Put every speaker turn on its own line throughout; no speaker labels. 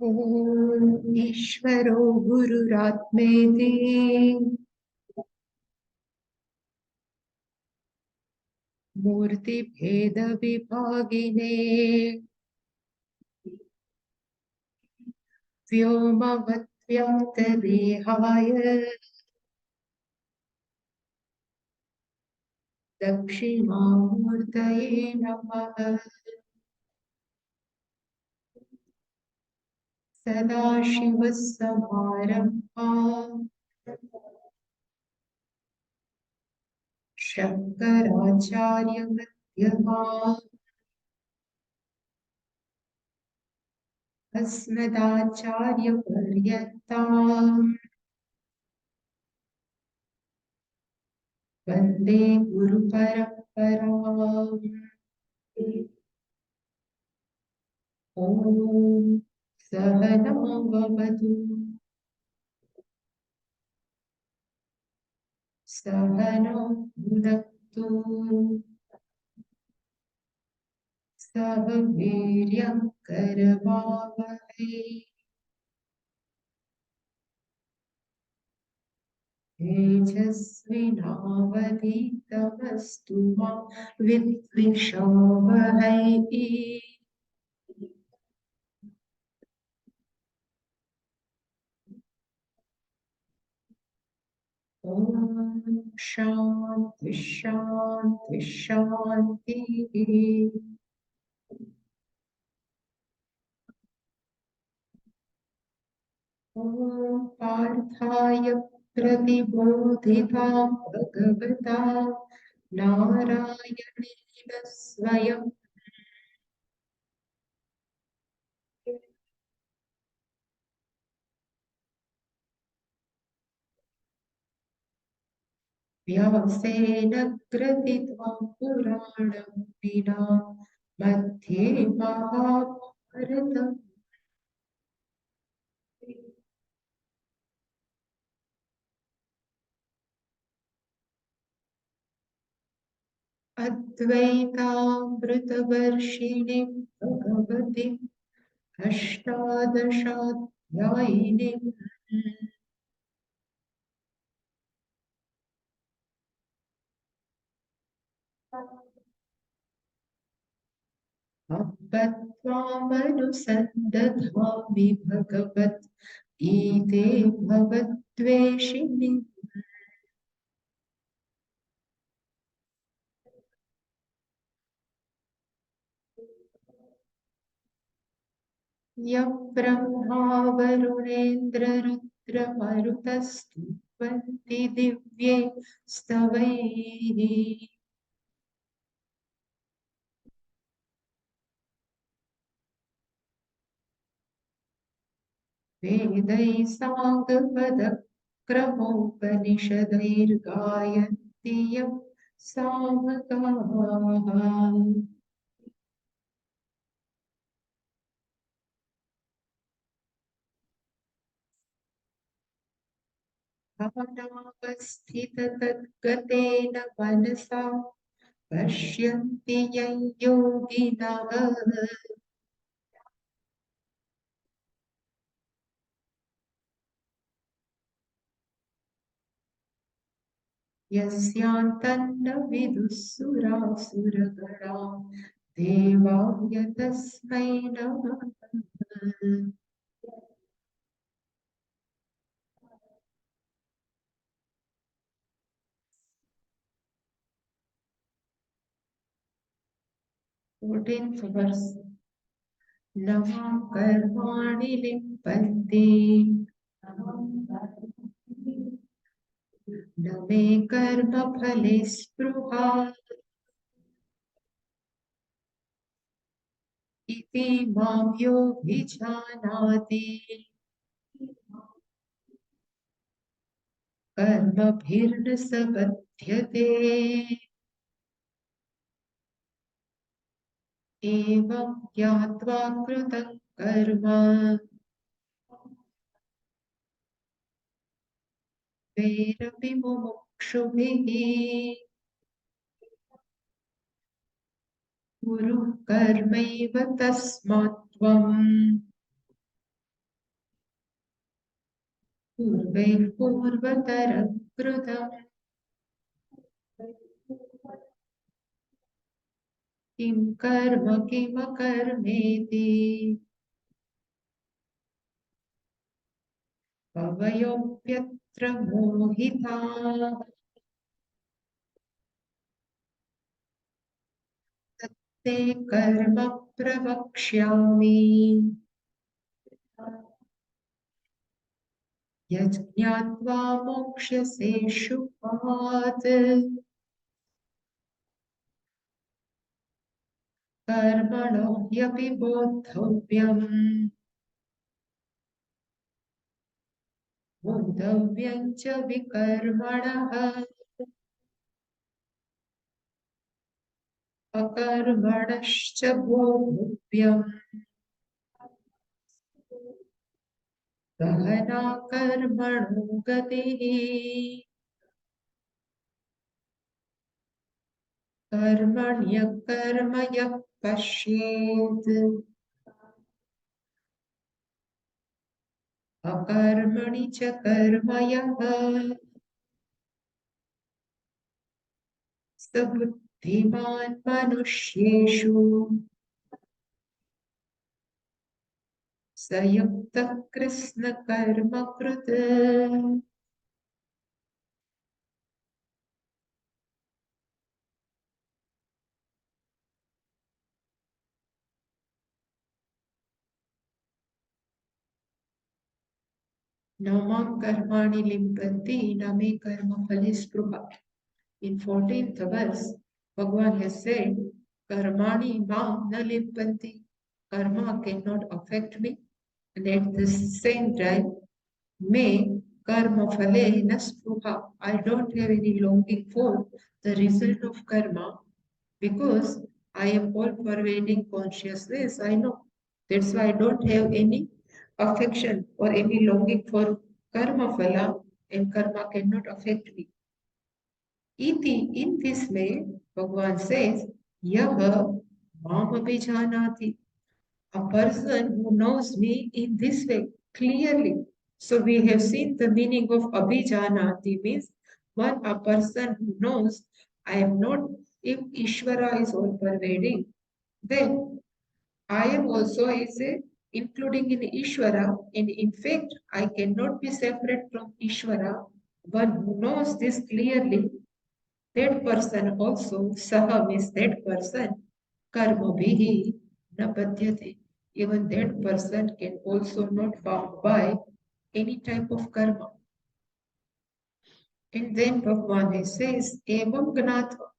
ॐ ईश्वरो गुरुरात्मेति मूर्तिभेदविभागिने व्योमवद्व्याप्तदेहाय दक्षिणामूर्तये नमः। सदाशिवसमारम्भाम् शङ्कराचार्यमध्यमाम् अस्मदाचार्यपर्यन्ताम् वन्दे गुरुपरम्पराम्। ॐ सहना भवतु सहनौ भुनक्तु सह वीर्यं करवावहै तेजस्विनावधीतमस्तु मा विद्विषावहै। ॐ शान्ति शान्ति शान्तिः। ॐ पार्थाय प्रतिबोधितां भगवता नारायणेन स्वयं व्यासेन ग्रथित्वा पुराणमुनिना मध्ये महाभारतम् अद्वैतामृतवर्षिणीं भगवतीम् अष्टादशाध्यायिनीम् त्वामनुसन्दधामि भगवत् गीते भवद्वेषिणि यः ब्रह्मा वरुणेन्द्ररुद्रमरुतस्तुवन्ति दिव्ये स्तवैः वेदैः साङ्गपदक्रमोपनिषदैर्गायन्ति यं सामगाः भावनावस्थिततद्गतेन मनसा पश्यन्ति यं योगिनः यस्यान्तन्न विदुः सुरासुरगणा देवाय तस्मै नमः। 14th verse न मां कर्माणि लिम्पन्ति न मे कर्मफले स्पृहा इति मां योऽभिजानाति कर्मभिर्न स बध्यते एवं ज्ञात्वा कृतं कर्म वैरपि मुमुक्षुभिः कुरु कर्मैव तस्मात् त्वम् पूर्वैः पूर्वतरं कृतं किं कर्म किमकर्मेति कवयोऽप्यत्र मोहिताः तत्ते कर्म प्रवक्ष्यामि यज्ञात्वा मोक्ष्यसे शुभात् कर्मणो ह्यपि बोद्धव्यम् बोद्धव्यं च विकर्मणः अकर्मणश्च बोद्धव्यम् गहना कर्मणो गतिः कर्मण्यः कर्म यः पश्येत् अकर्मणि च कर्म यः स बुद्धिमान् मनुष्येषु स युक्तः कृत्स्नकर्मकृत् न मां कर्माणि लिम्पन्ति न मे कर्मफले स्पृहा. In 14th verse, Bhagavan has said, Karmani mam na limpanti. Karma cannot affect me. And at the same time, me karma phale na spruha. I don't have any longing for the result of karma because I am all pervading consciousness. I know. That's why I don't have any affection or any longing for karma phala, and karma cannot affect me. Iti, in this way, Bhagavan says, Yaha mam abhijanati. A person who knows me in this way clearly. So we have seen the meaning of abhijanati means a person who knows I am not, if Ishvara is all pervading, then I am also is a, including in Ishvara, and in fact I cannot be separate from Ishvara. One who knows this clearly, that person also, saha means that person, karma bhihi na badhyate. Even that person can also not bound by any type of karma. And then Bhagavan says, evam gnatva,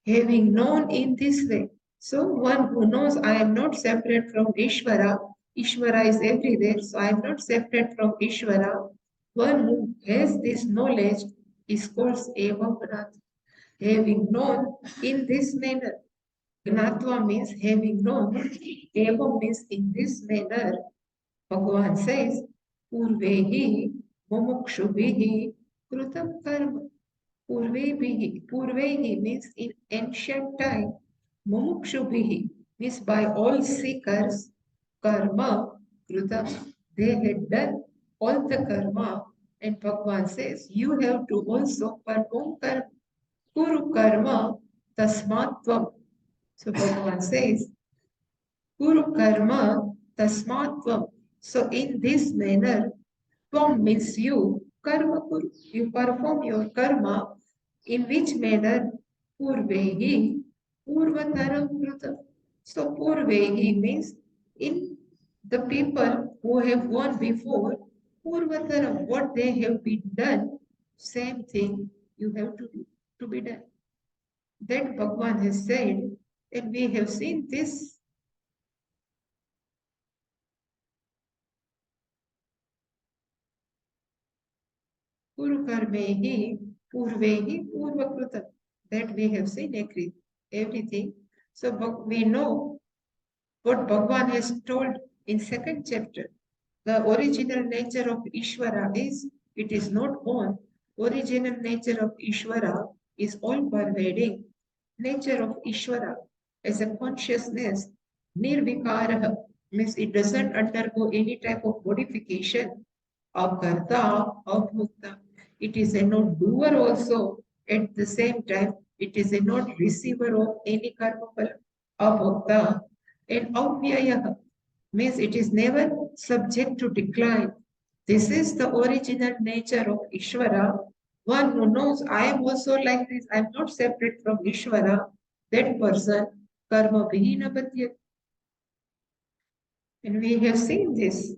having known in this way. So one who knows I am not separate from Ishvara, Ishvara is everywhere, so I am not separate from Ishvara. One who has this knowledge is called evam gnatva, having known in this manner. Gnatva means having known, evam means in this manner. Bhagavan says, Purvehi mumukshubhihi krutam karma. Purvehi means in ancient time. Mumukshubhihi means by all seekers. Karma krutam. They had done all the karma. And Bhagavan says, you have to also perform karma. Kuru karma tasmatvam. So Bhagavan says, Kuru karma tasmatvam. So in this manner, tvam means you, karma kuru. You perform your karma. In which manner? Purvehi, purvataram krutam. So purvehi means in the people who have gone before, purvataram, what they have been done, same thing you have to do, to be done. That Bhagavan has said, and we have seen this. Puru karmehi, purvehi, purvakrutam. That we have seen everything. So we know what Bhagavan has told in second chapter. The original nature of Ishvara is, it is not one. Original nature of Ishvara is all pervading. Nature of Ishvara as a consciousness, nirvikara, means it doesn't undergo any type of modification. akarta, abhokta. It is a not doer also. At the same time, it is a not receiver of any karma phala. Abhokta and avyaya means it is never subject to decline. This is the original nature of Ishvara. One who knows I am also like this, I am not separate from Ishvara, that person karma vihina patyate. And we have seen this.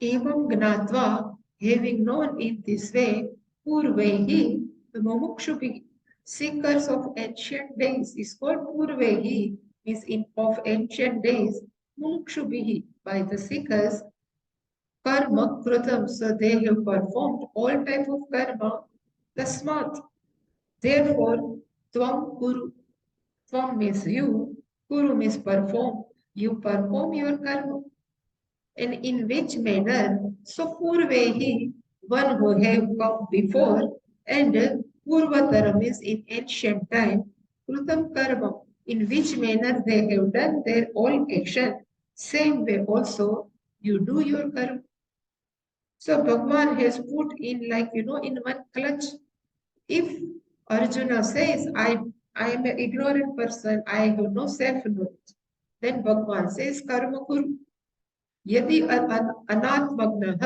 Evam gnatva, having known in this way, purvehi, the mumukshubhi, seekers of ancient days, is called purvehi, is in of ancient days, mumukshubhi, by the seekers, karma kritam, so they have performed all type of karma, tasmat. Therefore, tvam kuru, tvam means you, kuru means perform, you perform your karma. And in which manner? So Purvehi, one who have come before, and Purvatara means in ancient time, Krutam Karma, in which manner they have done their all action, same way also you do your karma. So Bhagwan has put in like, in one clutch. If Arjuna says, I am an ignorant person, I have no self-knowledge, then Bhagwan says, Karma Kuru. यदि अनात्मग्नः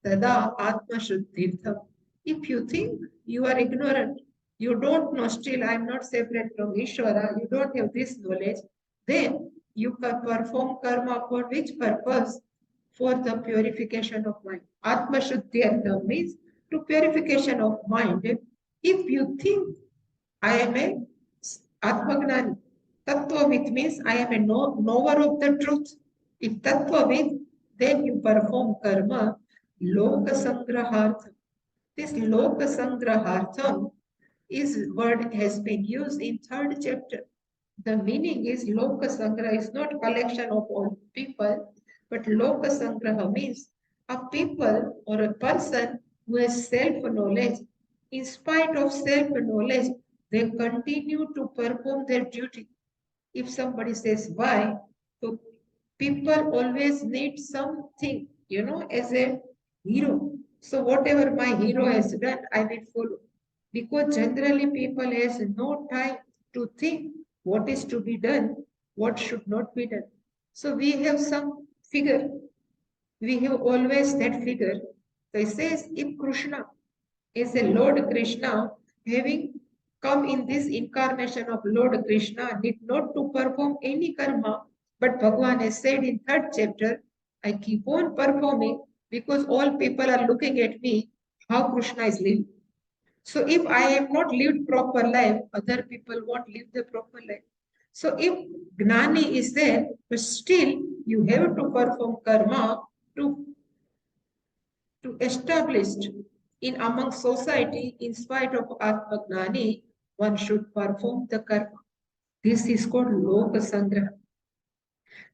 तदा आत्मशुद्धिर्थम. If you think you are ignorant, you don't know still I am not separate from Ishvara, you don't have this knowledge, then you can perform karma for which purpose? For the purification of mind. Atmashuddhyartham means to purification of mind. If you think I am a Atmagnani, Tattvavid means I am a knower of the truth. If Tattvavid, then you perform karma, Loka Sangrahartham. This Loka Sangrahartham is word has been used in third chapter. The meaning is Loka Sangraha is not collection of all people, but Loka Sangraha means a people or a person who has self-knowledge. In spite of self-knowledge, they continue to perform their duty. If somebody says why, so people always need something, as a hero. So whatever my hero has done, I will follow. Because generally people has no time to think what is to be done, what should not be done. So we have some figure. We have always that figure. So it says if Krishna is a Lord Krishna, having come in this incarnation of Lord Krishna, did not to perform any karma, but Bhagavan has said in third chapter, I keep on performing because all people are looking at me, how Krishna is living. So if I have not lived proper life, other people won't live the proper life. So if Gnani is there, but still you have to perform karma to establish in among society, in spite of Atmagnani, one should perform the karma. This is called Loka Sangraha.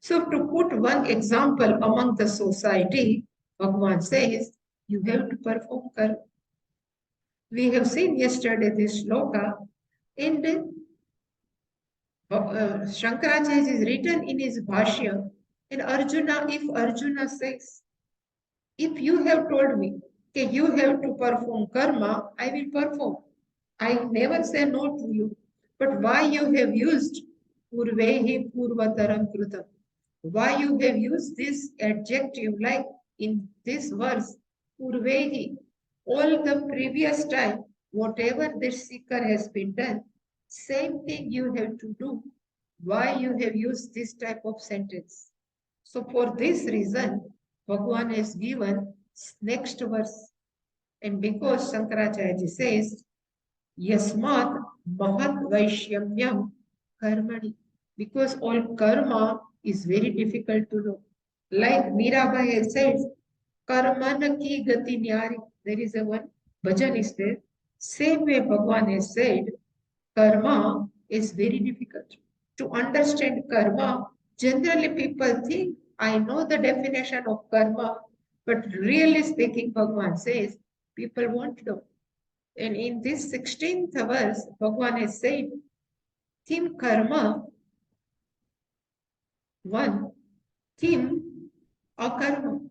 So to put one example among the society, Bhagavan says, you have to perform karma. We have seen yesterday this shloka, and Shankaracharya is written in his Bhashya, and Arjuna, if Arjuna says, if you have told me that you have to perform karma, I will perform. I never say no to you. But why you have used purvehi purvataram krutam? Why you have used this adjective like in this verse, purvehi, all the previous time, whatever the seeker has been done, same thing you have to do. Why you have used this type of sentence? So for this reason, Bhagavan has given next verse. And because Shankaracharya says, Yasmat Mahat Vaishyamyam Karmani, because all karma is very difficult to know. Like Mirabai has said, Karmana ki gati nyari. There is a one bhajan is there. Same way Bhagavan has said, karma is very difficult. To understand karma, generally people think, I know the definition of karma, but really speaking, Bhagavan says, people won't know. And in this 16th verse, Bhagavan has said, Kim karma, one, Kim akarma.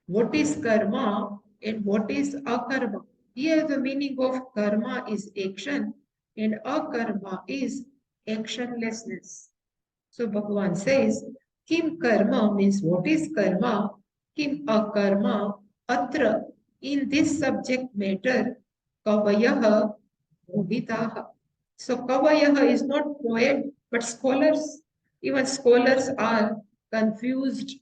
what is karma and what is akarma. Here the meaning of karma is action and akarma is actionlessness. So Bhagavan says, Kim karma means what is karma, Kim akarma, atra, in this subject matter, kavayaha mohitaha. So kavayaha is not poet but scholars. Even scholars are confused.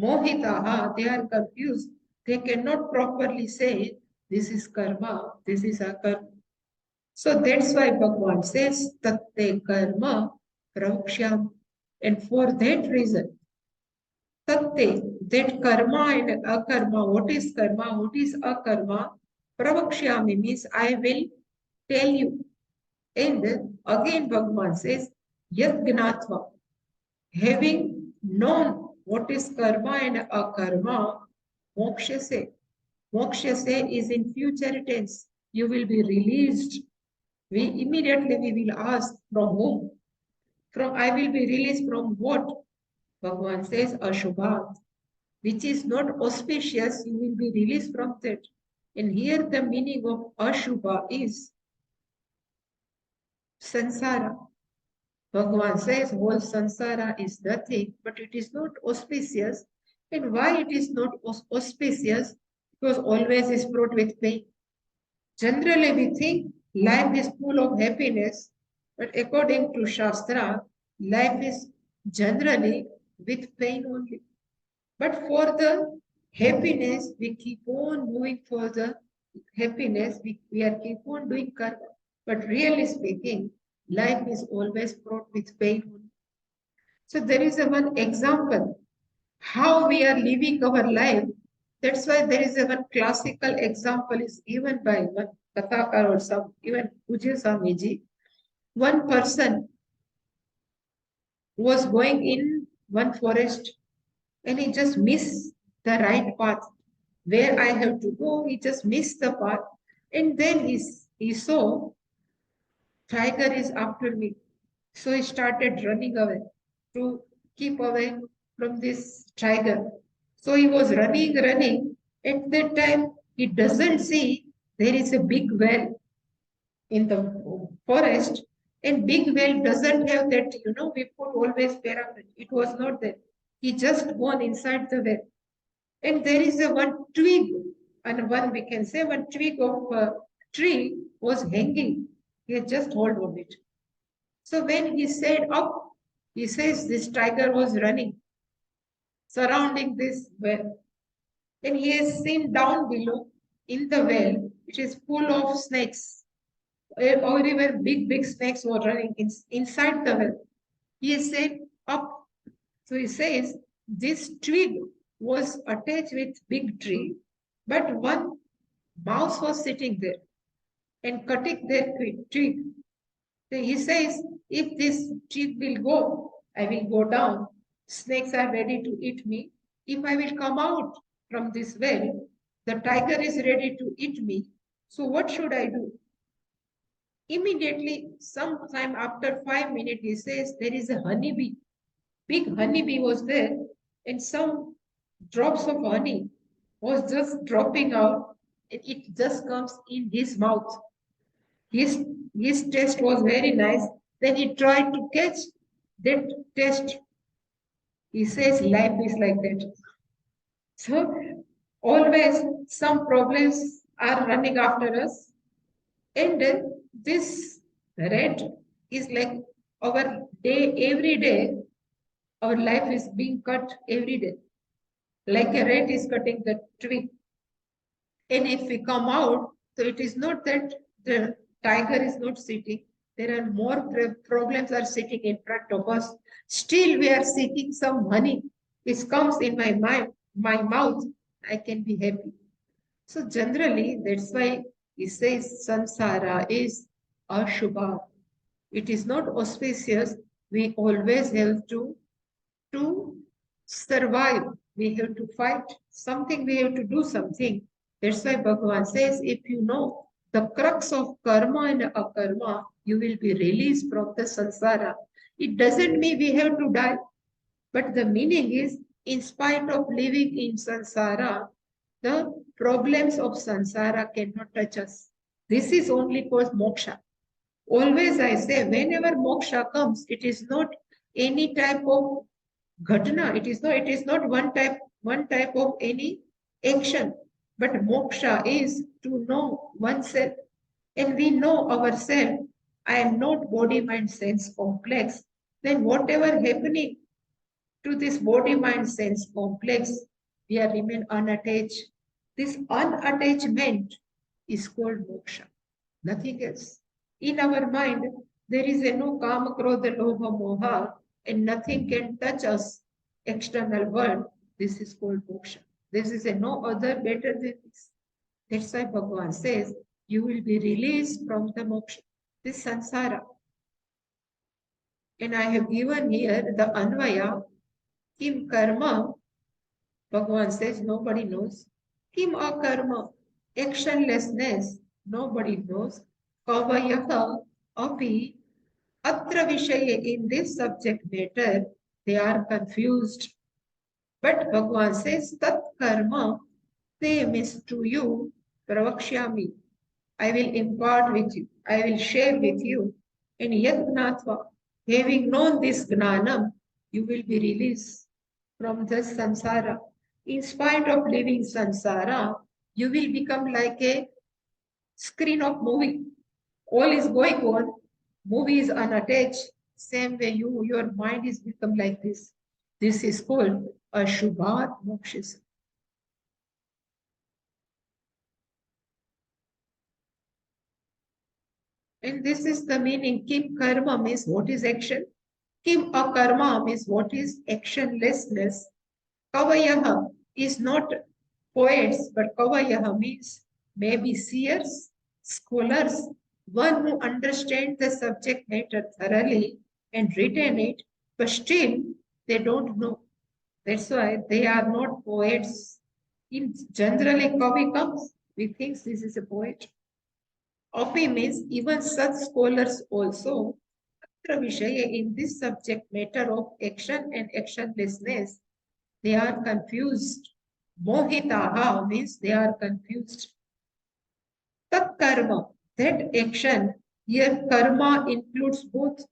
Mohitaha, they are confused. They cannot properly say this is karma, this is akarma. So that's why Bhagavan says tatte karma prakshyam. And for that reason, tatte, that karma and akarma, what is karma, what is akarma, pravakshyami means I will tell you. And again Bhagavan says, yat gnatva, having known what is karma and akarma, mokshase. Mokshase is in future tense. You will be released. We will ask from whom? From I will be released from what? Bhagavan says Ashubhat, which is not auspicious, you will be released from that. And here the meaning of Ashubha is Sansara. Bhagavan says whole Sansara is nothing, but it is not auspicious. And why it is not auspicious? Because always is fraught with pain. Generally, we think life is full of happiness, but according to Shastra, life is generally with pain only. But for the happiness, we keep on moving for the happiness, we are keep on doing karma. But really speaking, life is always fraught with pain only. So there is a one example how we are living our life. That's why there is a one classical example is given by one Kathakar or some even Pujya Swamiji. One person was going in one forest and he just missed the right path. Where I have to go, he just missed the path. And then he saw tiger is after me. So he started running away to keep away from this tiger. So he was running. At that time, he doesn't see there is a big well in the forest. And big well doesn't have that, we put always pyramid. It was not there. He just gone inside the well. And there is a one twig, and one we can say one twig of a tree was hanging. He had just hold on it. So when he said up, he says this tiger was running, surrounding this well. And he has seen down below in the well, which is full of snakes. Or even big snakes were running inside the well. He said up. So he says this twig was attached with big tree, but one mouse was sitting there and cutting their twig. So he says, if this twig will go, I will go down. Snakes are ready to eat me. If I will come out from this well, the tiger is ready to eat me. So what should I do? Immediately, sometime after 5 minutes, he says there is a honeybee. Big honeybee was there, and some drops of honey was just dropping out, and it just comes in his mouth. His, his taste was very nice. Then he tried to catch that taste. He says life is like that. So always some problems are running after us. And then this rat is like our day, every day, our life is being cut every day. Like a rat is cutting the tree. And if we come out, so it is not that the tiger is not sitting. There are more problems are sitting in front of us. Still, we are seeking some honey. This comes in my mind, my mouth. I can be happy. So generally, that's why he says samsara is ashubha. It is not auspicious. We always have to survive. We have to fight something. We have to do something. That's why Bhagavan says, if you know the crux of karma and akarma, you will be released from the samsara. It doesn't mean we have to die, but the meaning is In spite of living in samsara, the problems of samsara cannot touch us. This is only called moksha. Always I say, whenever moksha comes, it is not any type of ghatna. It is not one type of any action. But moksha is to know oneself. And we know ourselves. I am not body, mind, sense complex. Then whatever happening to this body, mind, sense complex, we are remain unattached. This unattachment is called moksha, nothing else. In our mind, there is a no kama, krodha, lobha, moha, and nothing can touch us, external world. This is called moksha. This is a no other better than this. That's why Bhagavan says, you will be released from the moksha, this samsara. And I have given here the anvaya, kim karma. Bhagavan says, nobody knows. Kim akarma, actionlessness, nobody knows. Kavayaha, api, atra vishaye, in this subject matter, they are confused. But Bhagavan says, tat karma, they miss to you, pravakshyami. I will impart with you, I will share with you. And yat gnatva, having known this gnanam, you will be released from the samsara. In spite of living samsara, you will become like a screen of movie. All is going on, movie is unattached. Same way your mind is become like this. This is called Ashubhat Mokshis. And this is the meaning. Kim karma means what is action. Kim akarma means what is actionlessness. Kavayaha is not poets, but Kavayaha means maybe seers, scholars, one who understands the subject matter thoroughly and retain it, but still they don't know. That's why they are not poets. In generally, Kavi comes, we think this is a poet. Api means even such scholars also Vishaya in this subject matter of action and actionlessness, they are confused. Mohitaha means they are confused. Tat karma, that action, here karma includes both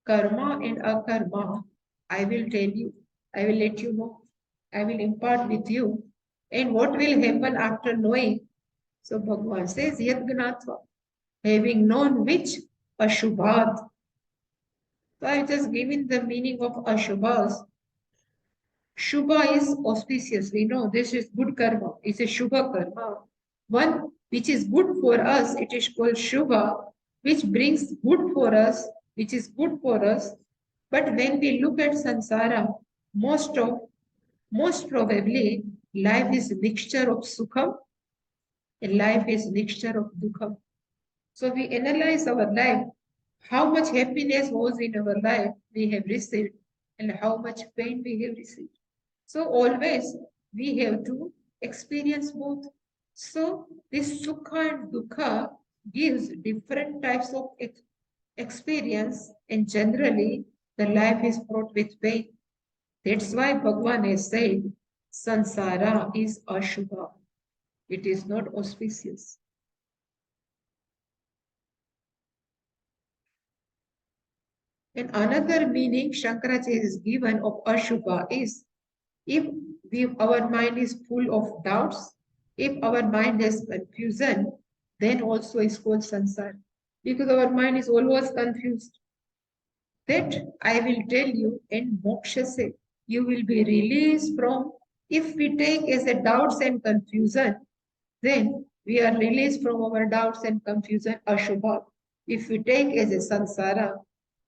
karma and akarma. I will tell you, I will let you know, I will impart with you. And what will happen after knowing? So Bhagavan says, Yad Gnatva, having known which Ashubhat. So I just given the meaning of Ashubhas. Shubha is auspicious. We know this is good karma. It's a Shubha karma. One which is good for us, it is called Shubha, which brings good for us, which is good for us. But when we look at samsara, most probably life is a mixture of sukham and life is a mixture of dukham. So we analyze our life, how much happiness was in our life we have received and how much pain we have received. So always we have to experience both. So this sukha and dukkha gives different types of experience and generally the life is fraught with pain. That's why Bhagavan has said sansara is ashubha. It is not auspicious. And another meaning Shankaracharya is given of ashubha is if our mind is full of doubts, if our mind has confusion, then also is called sansar. Because our mind is always confused. That I will tell you in moksha se, you will be released from, if we take as a doubts and confusion, then we are released from our doubts and confusion, ashubha. If we take as a sansara,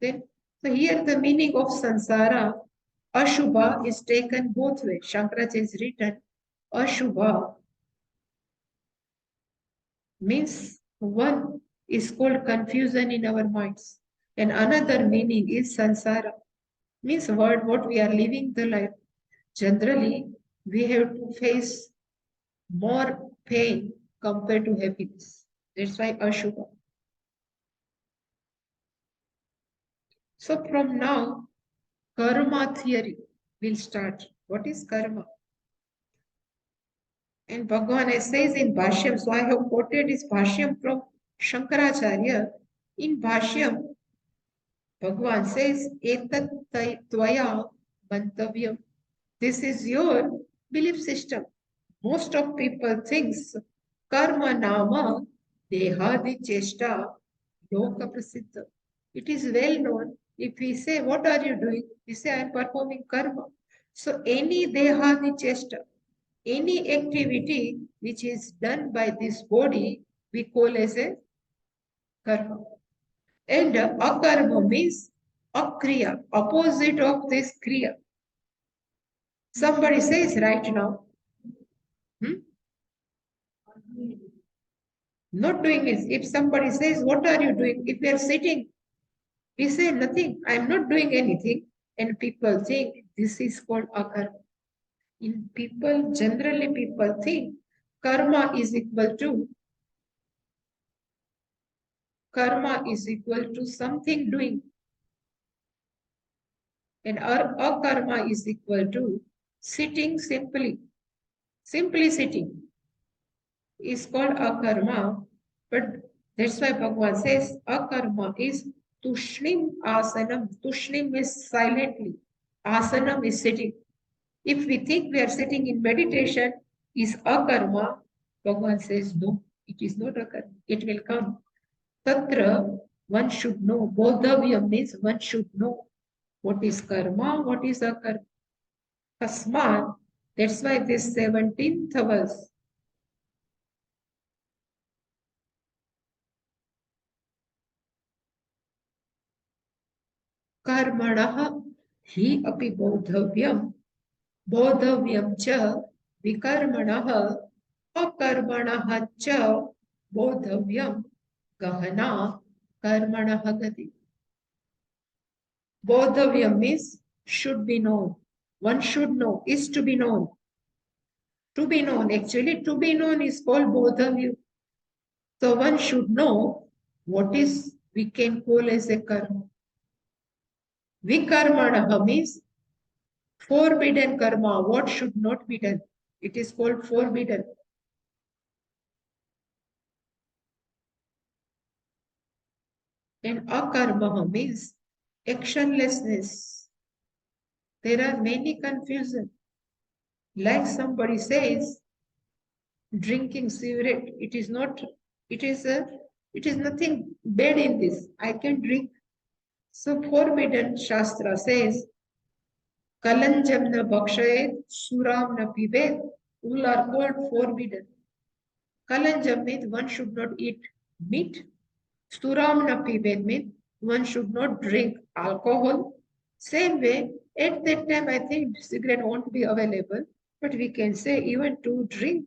then, so here the meaning of sansara, ashubha is taken both ways. Shankaracharya is written, ashubha means one is called confusion in our minds. And another meaning is sansara, means what we are living the life. Generally, we have to face more pain compared to happiness. That's why ashubha. So from now, karma theory. We'll start. What is karma? And Bhagavan says in Bhashyam, so I have quoted this Bhashyam from Shankaracharya. In Bhashyam, Bhagavan says, Etat tvaya mantavyam. This is your belief system. Most of people thinks karma nama dehadi chesta loka prasiddha. It is well known. If we say, what are you doing? We say, I am performing karma. So any dehadi chesta, any activity which is done by this body, we call as a karma. And akarma means akriya, opposite of this kriya. Somebody says right now, not doing it. If somebody says, what are you doing? If we are sitting, we say nothing. I am not doing anything. And people think this is called akarma. In people, generally people think karma is equal to something doing. And akarma is equal to sitting simply. Simply sitting is called akarma. But that's why Bhagavan says akarma is tushnim asanam. Tushnim is silently. Asanam is sitting. If we think we are sitting in meditation, is akarma, Bhagavan says no, it is not akarma. It will come. Tatra, one should know. Bodhavya means one should know what is karma, what is akarma. Tasman, that's why this 17th verse. Karmanah hi api bodhavyam. Bodhavyam cha vikarmanah akarmanah cha bodhavyam gahana karmanah gati. Bodhavyam means should be known. One should know, is to be known. To be known, actually, to be known is called bodhavyam. So one should know what is we can call as a karma. Vikarmanah means forbidden karma, what should not be done. It is called forbidden. And akarma means actionlessness. There are many confusion. Like somebody says, drinking cigarette, it is nothing bad in this. I can drink. So forbidden Shastra says, Kalanjam na bhakshayet, suram na pibet, all are called forbidden. Kalanjam means one should not eat meat. Suram na pibet means one should not drink alcohol. Same way, at that time I think cigarette won't be available, but we can say even to drink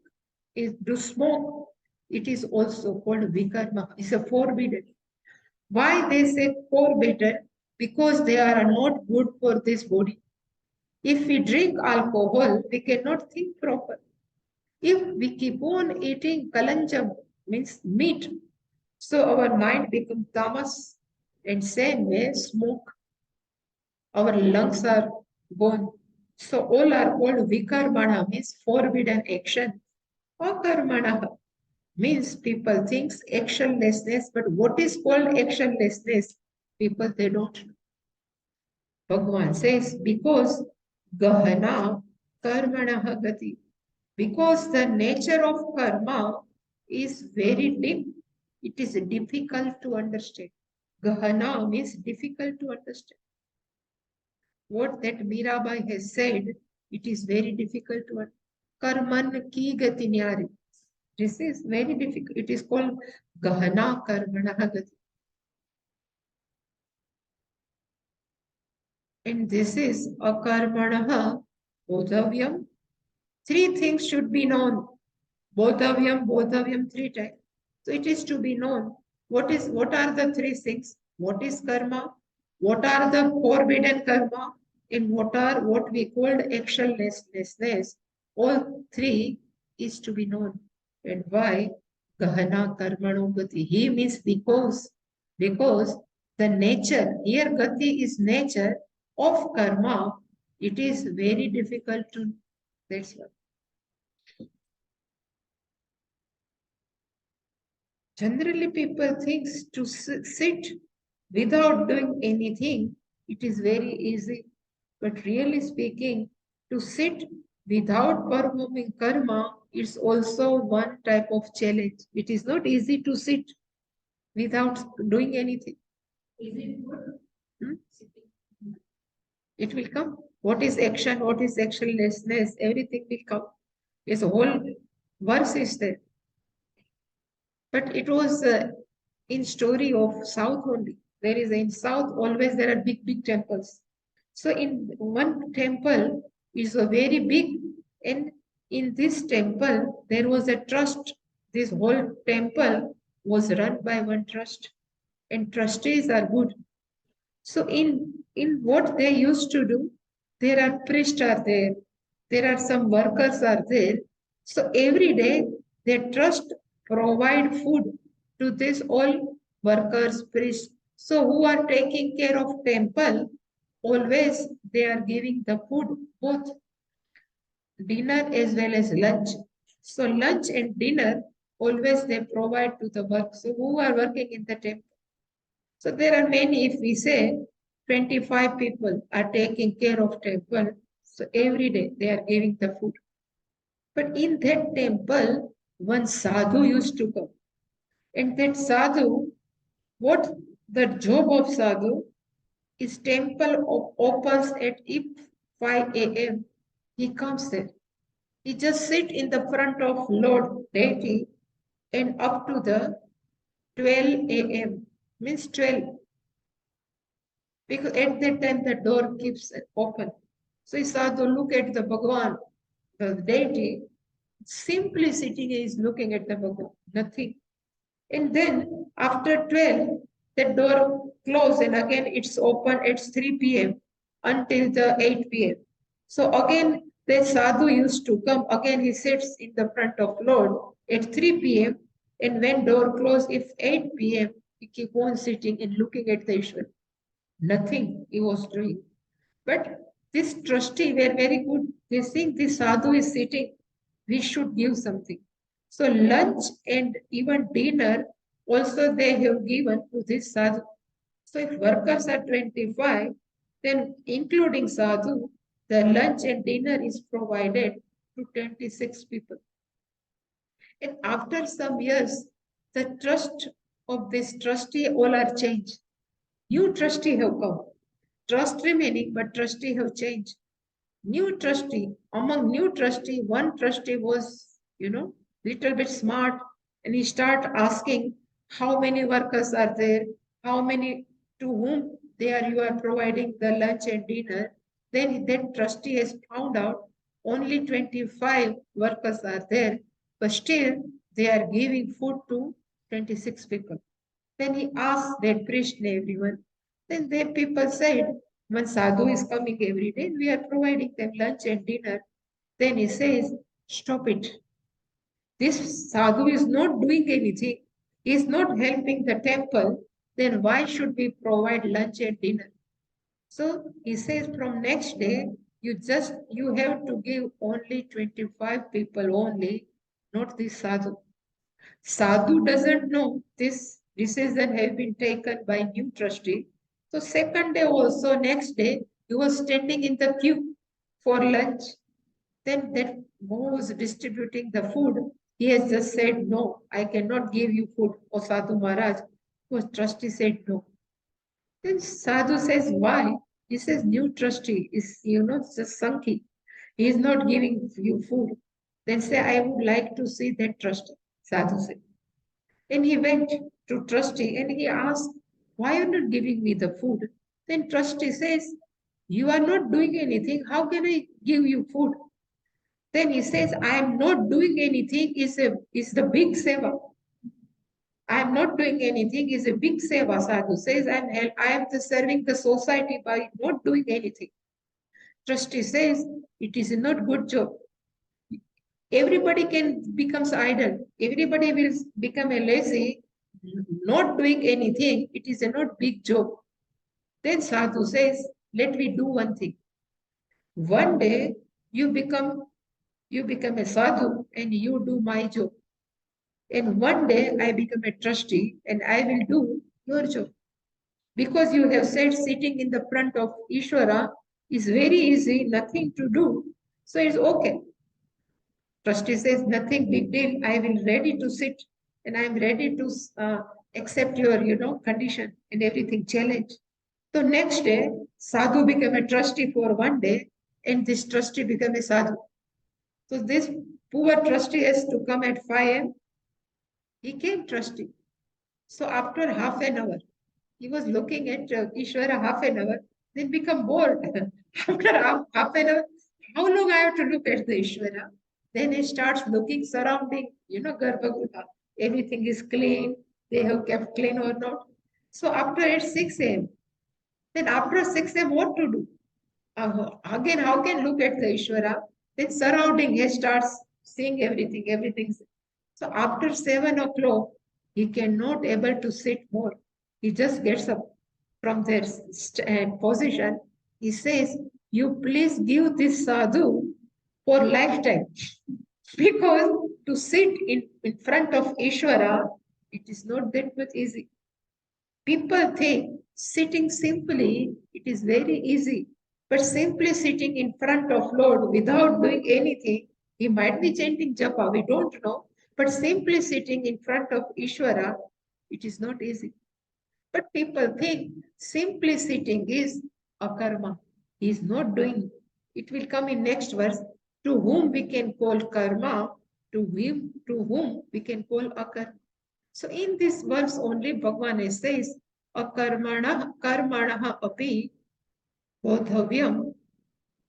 is to smoke. It is also called vikarma. It's a forbidden. Why they say forbidden? Because they are not good for this body. If we drink alcohol, we cannot think properly. If we keep on eating kalanjam, means meat, so our mind becomes tamas, and same way smoke, our lungs are gone. So all are called vikarmana, means forbidden action. Akarmana means people think actionlessness, but what is called actionlessness? People, they don't know. Bhagavan says, because gahana karmana gati. Because the nature of karma is very deep. It is difficult to understand. Gahana means difficult to understand. What that Mirabai has said, it is very difficult to understand. Karman ki gati nyari. This is very difficult. It is called Gahana Karmana Gati. And this is Akarmanaha Bodhavyam. Three things should be known. Bodhavyam, three times. So it is to be known. What are the three things? What is karma? What are the forbidden karma? And what we called actionlessness? All three is to be known. And why? Gahana karmano gati. He means because the nature, here gati is nature of karma, It is very difficult to, that's why. Generally, people think to sit without doing anything, it is very easy. But really speaking, to sit without performing karma is also one type of challenge. It is not easy to sit without doing anything. Is it good? Hmm? It will come. What is action? What is actionlessness? Everything will come. Yes, a whole verse is there. But it was in story of South only. There is in South always there are big temples. So in one temple is a very big, and in this temple there was a trust. This whole temple was run by one trust, and trustees are good. So in what they used to do, there are priests are there are some workers are there. So every day they trust provide food to this all workers, priests. So who are taking care of temple, always they are giving the food, both dinner as well as lunch. So lunch and dinner always they provide to the work. So who are working in the temple? So there are many, if we say 25 people are taking care of temple, so every day they are giving the food. But in that temple, one sadhu used to come. And that sadhu, what the job of sadhu is temple opens at 5 a.m. He comes there. He just sit in the front of Lord deity and up to the 12 a.m. means 12. Because at that time the door keeps open. So Sadhu look at the Bhagavan, the deity, simply sitting is looking at the Bhagavan, nothing. And then after 12, the door closes and again it's open at 3 p.m. until the 8 p.m. So again the Sadhu used to come, again he sits in the front of Lord at 3 p.m. and when door closes, if 8 p.m., he keep on sitting and looking at the Ishwar. Nothing he was doing. But this trustee were very good. They think this sadhu is sitting, we should give something. So lunch and even dinner also they have given to this sadhu. So if workers are 25, then including sadhu, the lunch and dinner is provided to 26 people. And after some years, the trust of this trustee all are changed. New trustee have come. Trust remaining, but trustee have changed. New trustee, among new trustee, one trustee was, little bit smart, and he start asking how many workers are there, how many to whom you are providing the lunch and dinner. Then that trustee has found out only 25 workers are there, but still they are giving food to 26 people. Then he asked that priest and everyone. Then the people said, one sadhu is coming every day, we are providing them lunch and dinner. Then he says, stop it. This sadhu is not doing anything. He is not helping the temple. Then why should we provide lunch and dinner? So he says from next day, you have to give only 25 people only, not this sadhu. Sadhu doesn't know this decision has been taken by new trustee. So second day also, next day, he was standing in the queue for lunch. Then that who was distributing the food, he has just said, no, I cannot give you food. Or Sadhu Maharaj, who trustee said no. Then Sadhu says, why? He says, new trustee is, just Sankhi. He is not giving you food. Then say, I would like to see that trustee. Sadhu said. Then he went to trustee and he asked, why are you not giving me the food? Then trustee says, you are not doing anything. How can I give you food? Then he says, I am not doing anything is the big seva. I am not doing anything is a big seva. Sadhu says, I am serving the society by not doing anything. Trustee says, it is not good job. Everybody can becomes idle. Everybody will become a lazy, not doing anything. It is a not big job. Then Sadhu says, let me do one thing. One day you become a sadhu and you do my job. And one day I become a trustee and I will do your job. Because you have said sitting in the front of Ishvara is very easy, nothing to do. So it's okay. Trustee says, nothing big deal. I will ready to sit and I'm ready to accept your, condition and everything challenge. So next day, sadhu became a trustee for one day and this trustee became a sadhu. So this poor trustee has to come at 5 a.m. He came trustee. So after half an hour, he was looking at Ishvara half an hour, then become bored. After half an hour, how long I have to look at the Ishvara? Then he starts looking surrounding, Garbhagruha. Everything is clean. They have kept clean or not. So after at 6 a.m., then after 6 a.m., what to do? Again, how can look at the Ishvara? Then surrounding, he starts seeing everything, everything's. So after 7 o'clock, he cannot able to sit more. He just gets up from their position. He says, you please give this sadhu for lifetime. Because to sit in front of Ishvara, it is not that much easy. People think sitting simply, it is very easy. But simply sitting in front of Lord without doing anything, he might be chanting japa, we don't know. But simply sitting in front of Ishvara, it is not easy. But people think simply sitting is a karma. He is not doing. It will come in next verse. To whom we can call karma, to whom we can call akarma. So in this verse only Bhagavan says, karmana api bodhavyam.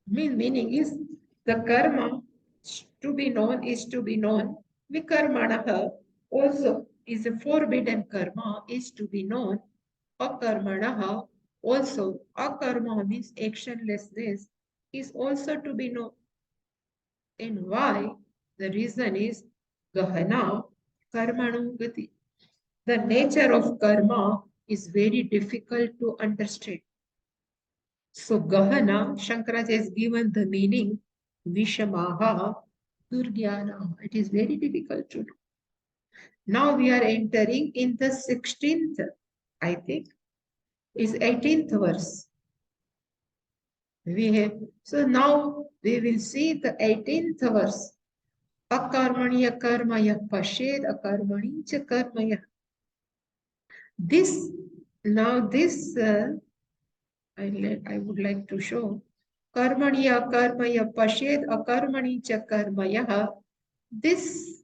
Meaning is the karma to be known is to be known. Vikarmana also is a forbidden karma is to be known. Akarmana also, akarma means actionlessness is also to be known. And why? The reason is Gahana Karmanu Gati. The nature of karma is very difficult to understand. So Gahana, Shankaracharya has given the meaning Vishamaha Durgyana. It is very difficult to know. Now we are entering in the 16th, I think, is 18th verse. So now we will see the 18th verse. Akarmaniya karmaya pashed akarmani cha karmaya. This, now this, I would like to show. Karmaniya karmaya pashed akarmani cha karmaya. This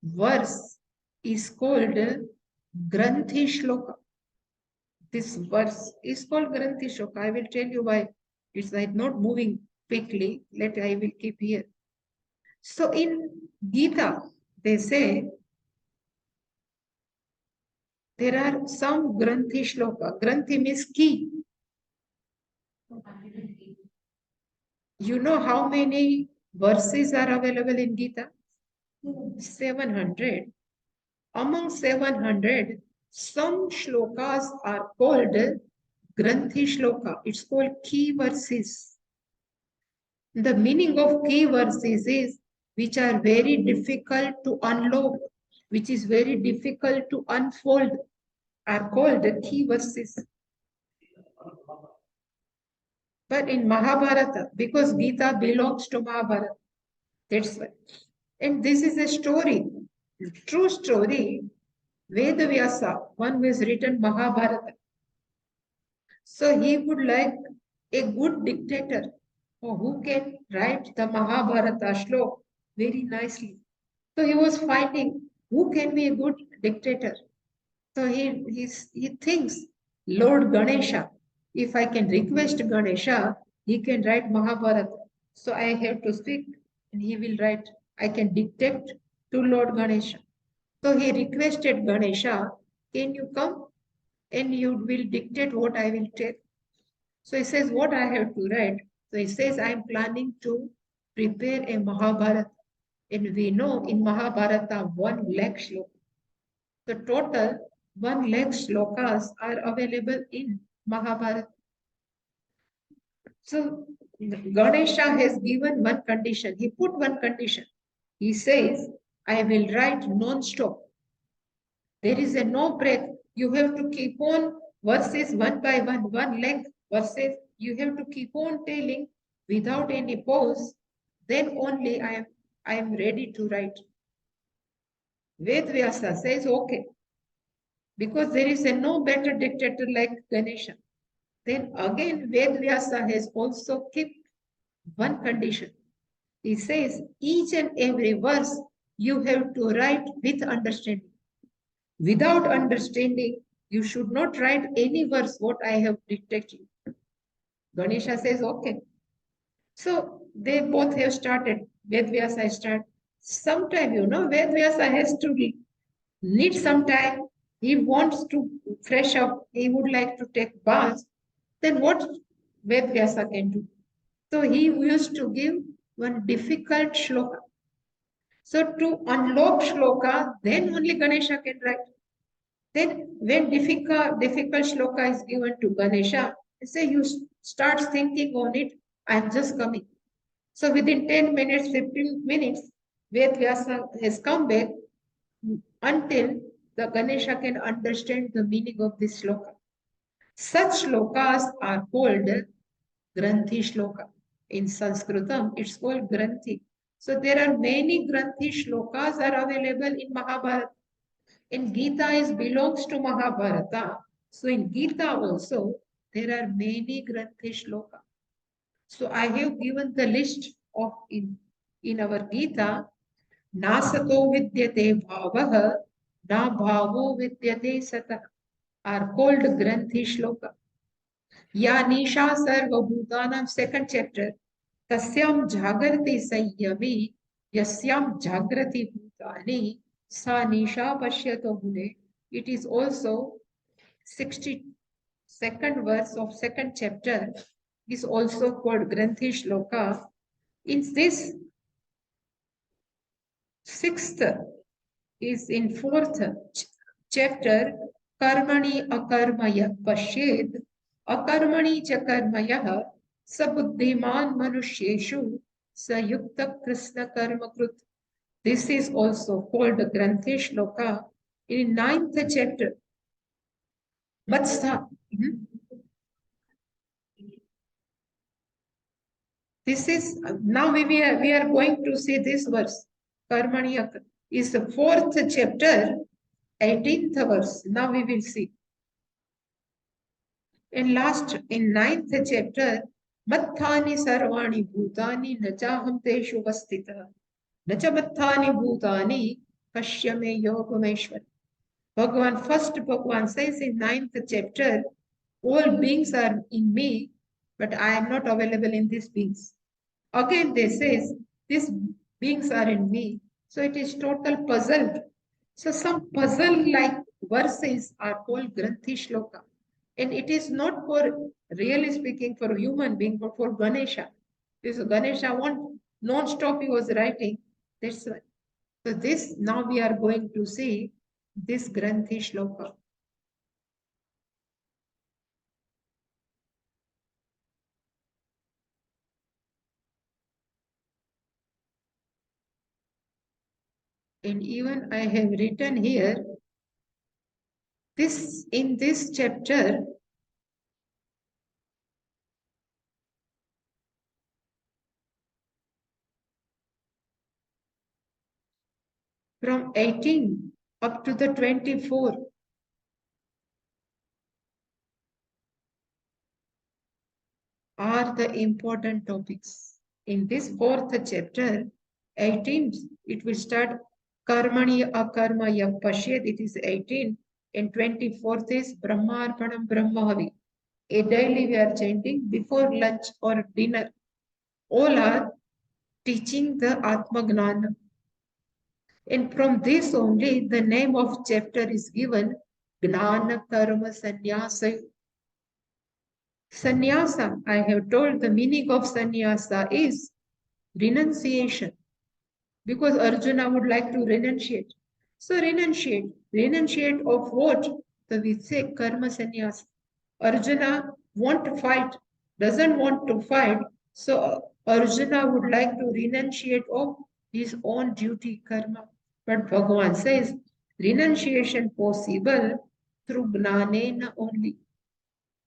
verse is called Granthi Shloka. This verse is called Granthi Shloka. I will tell you why. It's like not moving quickly. I will keep here. So in Gita, they say there are some Granthi Shloka. Granthi means key. You know how many verses are available in Gita? 700. Among 700, some shlokas are called Granthi Shloka. It's called key verses. The meaning of key verses is which are very difficult to unlock, which is very difficult to unfold, are called the key verses. But in Mahabharata, because Gita belongs to Mahabharata, that's why. And this is a story, true story. Vedavyasa, one who has written Mahabharata. So he would like a good dictator who can write the Mahabharata shlok very nicely. So he was finding who can be a good dictator. So he thinks Lord Ganesha, if I can request Ganesha, he can write Mahabharata. So I have to speak and he will write. I can dictate to Lord Ganesha. So he requested Ganesha, can you come and you will dictate what I will tell. So he says, what I have to write. So he says, I am planning to prepare a Mahabharata. And we know in Mahabharata 1 lakh shloka. So total 1 lakh shlokas are available in Mahabharata. So Ganesha has given one condition. He put one condition. He says, I will write non-stop. There is a no break. You have to keep on verses one by one lakh verses. You have to keep on telling without any pause. Then only I am ready to write. Ved Vyasa says, okay, because there is a no better dictator like Ganesha. Then again, Ved Vyasa has also kept one condition. He says, each and every verse you have to write with understanding. Without understanding, you should not write any verse what I have dictated. Ganesha says, okay. So they both have started. Vedvyasa start. Sometime, Vedvyasa has to need some time. He wants to fresh up. He would like to take bath. Then what Vedvyasa can do? So he used to give one difficult shloka. So to unlock shloka, then only Ganesha can write. Then when difficult shloka is given to Ganesha, say you start thinking on it, I am just coming. So within 10 minutes, 15 minutes, Ved Vyasa has come back until the Ganesha can understand the meaning of this shloka. Such shlokas are called Granthi shloka. In Sanskritam, it's called Granthi. So there are many Granthi shlokas are available in Mahabharata. In Gita is belongs to Mahabharata. So in Gita also, there are many Granthi shloka. So I have given the list of in our Gita, Nasato vidyate bhavaha, na bhavo vidyate sata are called Granthi shloka. Ya Nisha Sarvabhutanam, second chapter, Tasyam Jagrati Sanyami, Yasyam Jagrati Bhutani, Sa Nisha Pashyato Hune. It is also 62nd verse of second chapter, is also called Granthi Shloka. In this sixth is in fourth chapter, Karmani Akarmaya Pashed, Akarmani Chakarmaya, Sabuddhiman Manusheshu, Sayukta Krishna Karmakrut. This is also called the Granthi Shloka in ninth chapter. Vatsa. This is now we are going to see this verse. Karmani is the fourth chapter, 18th verse. Now we will see. In ninth chapter, Matthani sarvani bhutani nachaham teshu vastita. Nacha matthani bhutani kashyame yogameshwar. Bhagwan says in ninth chapter, all beings are in me, but I am not available in these beings. Again, they says, these beings are in me. So it is total puzzle. So some puzzle-like verses are called Granthi Shloka. And it is not for, really speaking, for a human being, but for Ganesha. Because Ganesha non-stop he was writing. That's why. So this, now we are going to see this Granthi Shloka. And even I have written here, in this chapter, from 18 up to the 24, are the important topics. In this fourth chapter, 18, it will start Karmani Akarmaya Pashyad, it is 18, and 24th is Brahmarpanam Brahmahavi. A daily we are chanting before lunch or dinner. All are teaching the Atma Gnana. And from this only the name of chapter is given, Gnana Karma Sannyasa. Sannyasa, I have told the meaning of sannyasa is renunciation. Because Arjuna would like to renunciate. So renunciate. Renunciate of what? So we say karma sannyas. Arjuna want to fight, doesn't want to fight. So Arjuna would like to renunciate of his own duty karma. But Bhagavan says renunciation possible through gnanena only.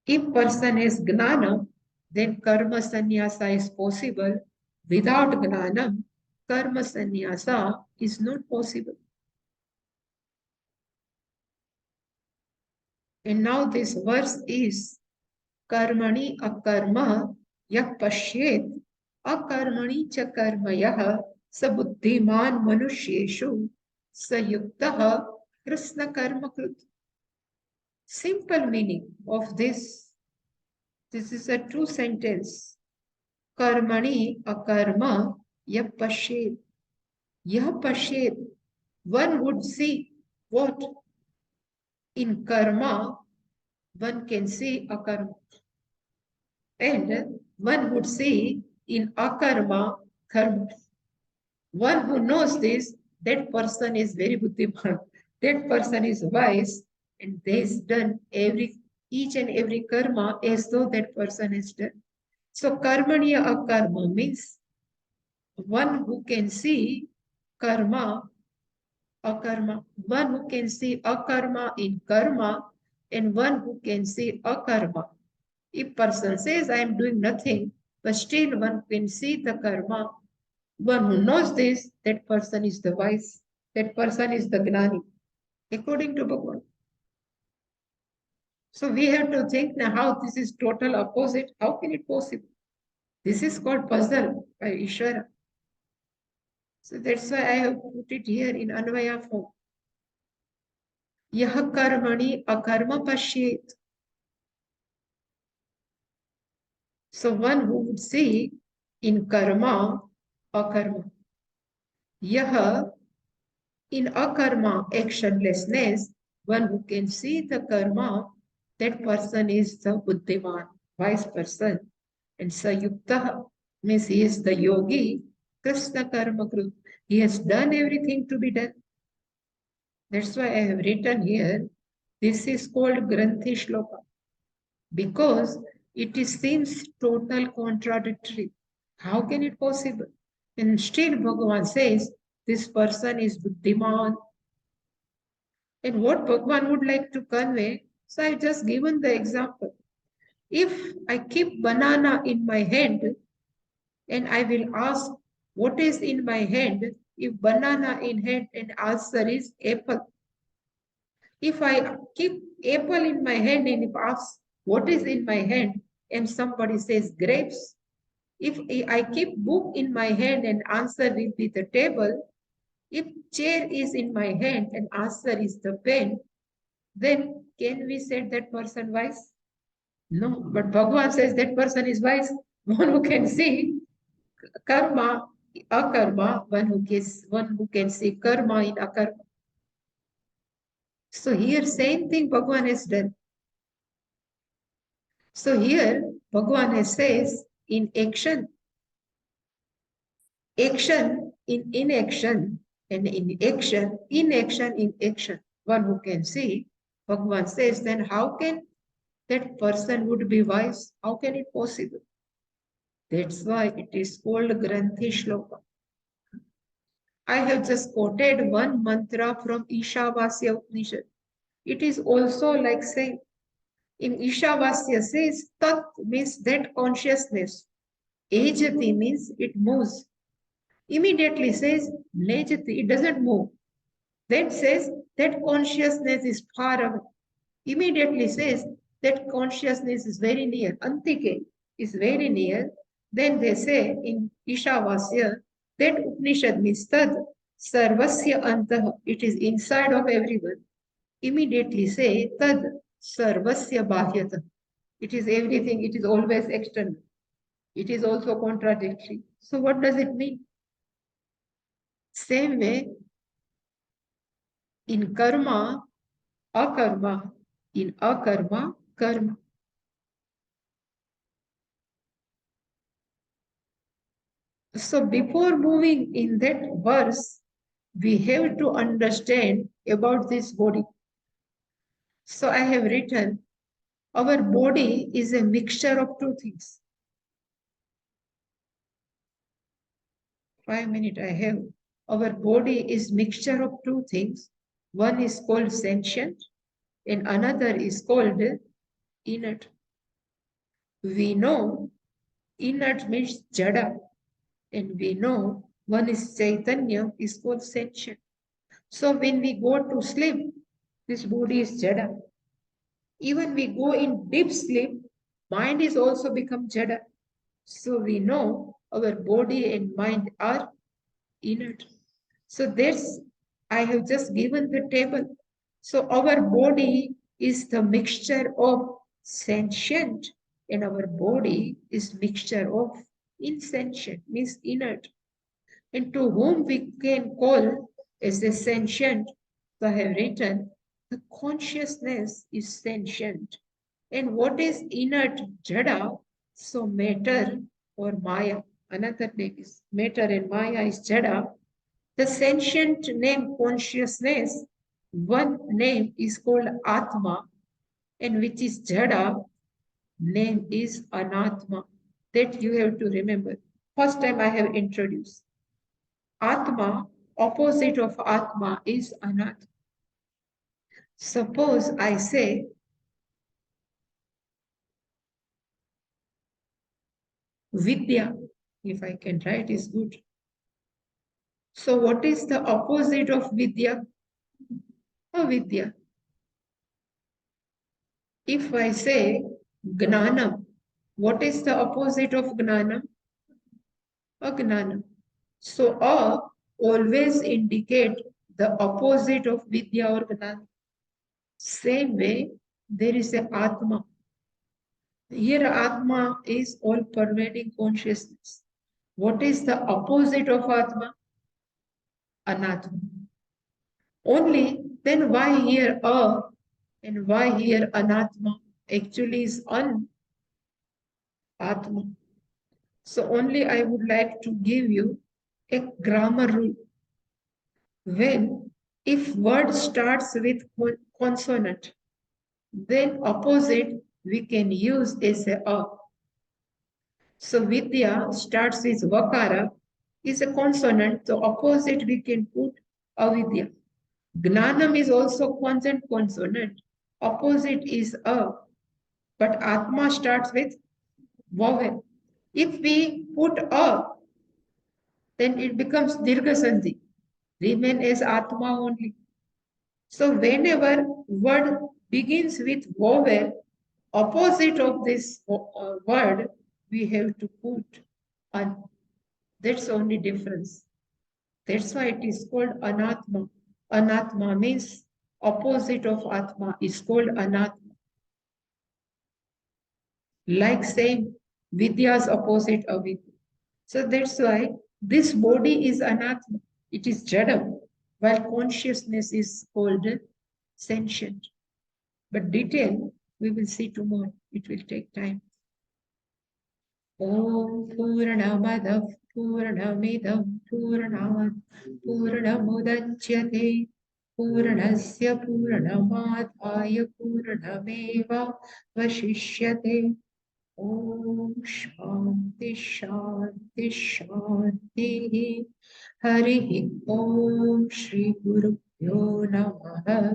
If person has gnana, then karma sannyasa is possible. Without gnanam, karma sannyasa is not possible. And now this verse is कर्मणि अकर्म यः पश्येत् अकर्मणि च कर्म यः स बुद्धिमान मनुष्येषु स युक्तः Krishna कर्मकृत्. Simple meaning of this is a true sentence. कर्मणि अकर्म यः पश्येत्. यः पश्येत्, one would see what? In karma, one can see akarma. And one would see in akarma, karma. One who knows this, that person is very buddhiman. That person is wise and they has done each and every karma as though that person has done. So karmaniya akarma means one who can see karma, akarma. One who can see akarma in karma and one who can see akarma. If person says, I am doing nothing, but still one can see the karma, one who knows this, that person is the wise, that person is the gnani, according to Bhagavan. So we have to think now how this is total opposite. How can it possible? This is called puzzle by Ishvara. So that's why I have put it here in Anvaya form. Yah karmani akarma pashyet. So one who would see in karma akarma. Yah in akarma, actionlessness, one who can see the karma, that person is the buddhiman, wise person. And sayukta means he is the yogi, Krishna karma krut. He has done everything to be done. That's why I have written here, this is called Granthi Shloka, because it seems total contradictory. How can it possible? And still Bhagavan says, this person is buddhiman. And what Bhagavan would like to convey, so I've just given the example. If I keep banana in my hand and I will ask what is in my hand, if banana in hand and answer is apple. If I keep apple in my hand and if ask what is in my hand and somebody says grapes, if I keep book in my hand and answer will be the table, if chair is in my hand and answer is the pen, then can we say that person wise? No, but Bhagavan says that person is wise. One who can see karma, akarma, one who can see karma in akarma. So here same thing Bhagavan has done. So here Bhagavan has says in action in inaction, and in action, inaction in action. One who can see, Bhagavan says, then how can that person would be wise? How can it possible? That's why it is called Granthi Shloka. I have just quoted one mantra from Ishavasya Upanishad. It is also like saying, in Ishavasya says, Tat means that consciousness. Ejati means it moves. Immediately says, Nejati, it doesn't move. Then says that consciousness is far away. Immediately says that consciousness is very near. Antike is very near. Then they say in Ishavasya that Upanishad means Tad Sarvasya Antah. It is inside of everyone. Immediately say Tad Sarvasya Bahyata. It is everything. It is always external. It is also contradictory. So what does it mean? Same way, in karma, akarma, in akarma, karma. So before moving in that verse, we have to understand about this body. So I have written, our body is a mixture of two things. 5 minutes I have. Our body is mixture of two things. One is called sentient and another is called inert. We know inert means jada, and we know one is chaitanya is called sentient. So when we go to sleep, this body is jada. Even we go in deep sleep, mind is also become jada. So we know our body and mind are inert. So that's, I have just given the table. So our body is the mixture of sentient and our body is mixture of insentient, means inert. And to whom we can call as a sentient, so I have written, the consciousness is sentient. And what is inert jada? So matter or maya. Another name is matter and maya is jada. The sentient name consciousness, one name is called Atma, and which is Jada, name is Anatma. That you have to remember. First time I have introduced. Atma, opposite of Atma is Anatma. Suppose I say Vidya, if I can write is good. So what is the opposite of Vidya? Avidya. If I say Gnanam, what is the opposite of Gnanam? Agnanam. So always indicate the opposite of Vidya or Gnana. Same way, there is a Atma. Here Atma is all pervading consciousness. What is the opposite of Atma? Anatma. Only then why here and why here Anatma? Actually is Atma. So only I would like to give you a grammar rule. When if word starts with consonant, then opposite we can use as a. So Vidya starts with Vakara, is a consonant, so opposite we can put Avidya. Gnanam is also consonant, opposite is a, but Atma starts with vowel. If we put a, then it becomes Dirgha Sandhi, remain as Atma only. So whenever word begins with vowel, opposite of this word, we have to put an. That's only difference. That's why it is called anatma. Anatma means opposite of atma is called anatma. Like same vidya's opposite avidya. So that's why this body is anatma. It is jadam, while consciousness is called sentient. But detail we will see tomorrow. It will take time. Om Purnamadav Purnamidam Purnat Purnamudachyate Purnasya Purnamadhaya Purnameva Vashishyate. Om Shanti Shanti Shanti. Hari Om Shri Guru Pyo Namaha.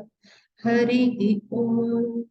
Hari Om.